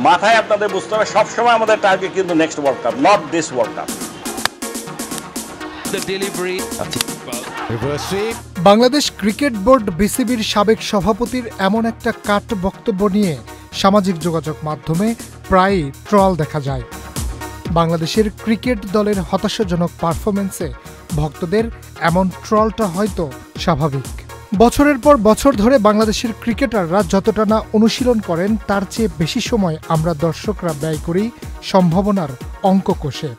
মাথায় আপনাদের বুঝতে হবে সবসময় আমাদের টার্গেট কিন্তু next world cup, not this world cup. Bangladesh cricket board বিসিবির সাবেক সভাপতির এমন একটা কাট বক্তব্য নিয়ে সামাজিক যোগাযোগ মাধ্যমে প্রায়ই ট্রল দেখা যায়। বাংলাদেশের ক্রিকেট দলের হতাশাজনক পারফরম্যান্সে ভক্তদের এমন ট্রলটা হয়তো স্বাভাবিক। বছরের পর বছর ধরে বাংলাদেশের ক্রিকেটাররা যতটা না অনুশীলন করেন তার চেয়ে বেশি সময় আমরা দর্শকরা ব্যয় করি সম্ভাবনার অঙ্ক কষে।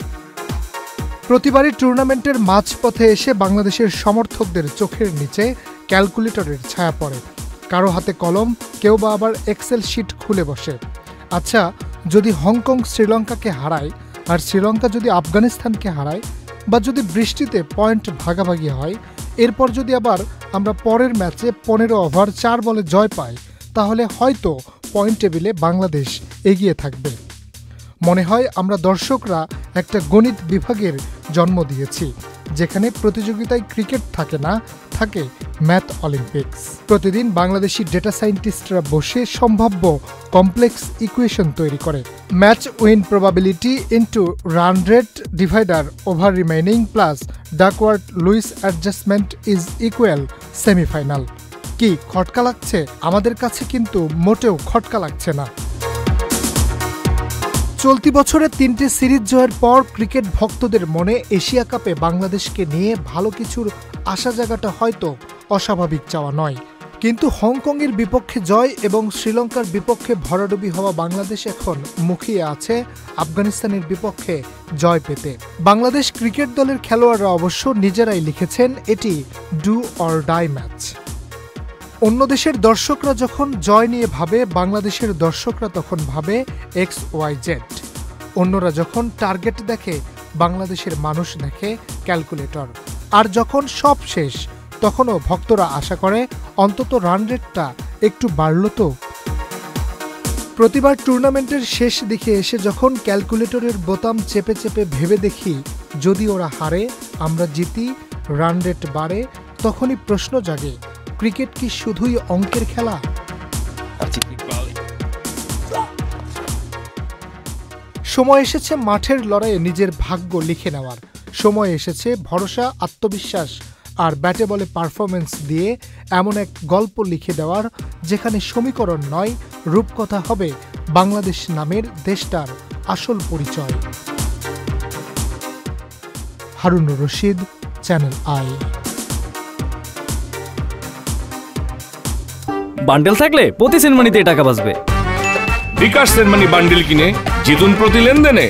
প্রতিবারই টুর্নামেন্টের মাঝপথে এসে বাংলাদেশের সমর্থকদের চোখের নিচে ক্যালকুলেটরের ছায়া পড়ে, কারো হাতে কলম, কেউ বা আবার এক্সেল শিট খুলে বসে। আচ্ছা, যদি হংকং শ্রীলঙ্কাকে হারায় আর শ্রীলঙ্কা যদি আফগানিস্তানকে হারায়, বা যদি বৃষ্টিতে পয়েন্ট ভাগাভাগি হয়, এরপর যদি আবার আমরা পরের ম্যাচে 15 ওভার 4 বলে জয় পাই, তাহলে হয়তো পয়েন্ট টেবিলে বাংলাদেশ এগিয়ে থাকবে। মনে হয় আমরা দর্শকরা একটা গণিত বিভাগের জন্ম দিয়েছি, যেখানে প্রতিযোগিতায় ক্রিকেট থাকে না, থাকে ম্যাথ অলিম্পিক্স। প্রতিদিন বাংলাদেশি ডেটা সায়েন্টিস্টরা বসে সম্ভাব্য কমপ্লেক্স ইকুয়েশন তৈরি করে। Match win probability into run rate divider over remaining plus Duckworth Lewis adjustment is equal semifinal. কি খটকা লাগছে? আমাদের কাছে কিন্তু মোটেও খটকা লাগছে না। চলতি বছরে 3টে সিরিজ জয়ের পর ক্রিকেট ভক্তদের মনে এশিয়া কাপে বাংলাদেশকে নিয়ে ভালো কিছুর আশা জাগাটা হয়তো অস্বাভাবিক চাওয়া নয়। কিন্তু হংকংয়ের বিপক্ষে জয় এবং শ্রীলঙ্কার বিপক্ষে ভরাডুবি হওয়া বাংলাদেশ এখন মুখিয়ে আছে আফগানিস্তানের বিপক্ষে জয় পেতে। বাংলাদেশ ক্রিকেট দলের খেলোয়াড়রা অবশ্য নিজেরাই লিখেছেন এটি ডু অর ডাই ম্যাচ। অন্য দেশের দর্শকরা যখন জয় নিয়ে ভাবে, বাংলাদেশের দর্শকরা তখন ভাবে XYZ। অন্যরা যখন টার্গেট দেখে, বাংলাদেশের মানুষ দেখে ক্যালকুলেটর। আর যখন সব শেষ, তখনও ভক্তরা আশা করে অন্তত রান রেটটা একটু বাড়ল তো। প্রতিবার টুর্নামেন্টের শেষ দিকে এসে যখন ক্যালকুলেটরের বোতাম চেপে চেপে ভেবে দেখি যদি ওরা হারে, আমরা জিতি, রান রেট বাড়ে, তখনই প্রশ্ন জাগে, ক্রিকেট কি শুধুই অঙ্কের খেলা? সময় এসেছে মাঠের লড়াইয়ে নিজের ভাগ্য লিখে নেওয়ার। সময় এসেছে ভরসা, আত্মবিশ্বাস আর ব্যাটে বলে পারফরমেন্স দিয়ে এমন এক গল্প লিখে দেওয়ার, যেখানে সমীকরণ নয়, রূপকথা হবে বাংলাদেশ নামের দেশটার আসল পরিচয়। Harunur Rashid, channel I. Bundle থাকলে প্রতি সেনমানিতে টাকা বাঁচবে। বিকাশ সেনমানি বান্ডেল কিনে জিতুন প্রতি লেনদেনে।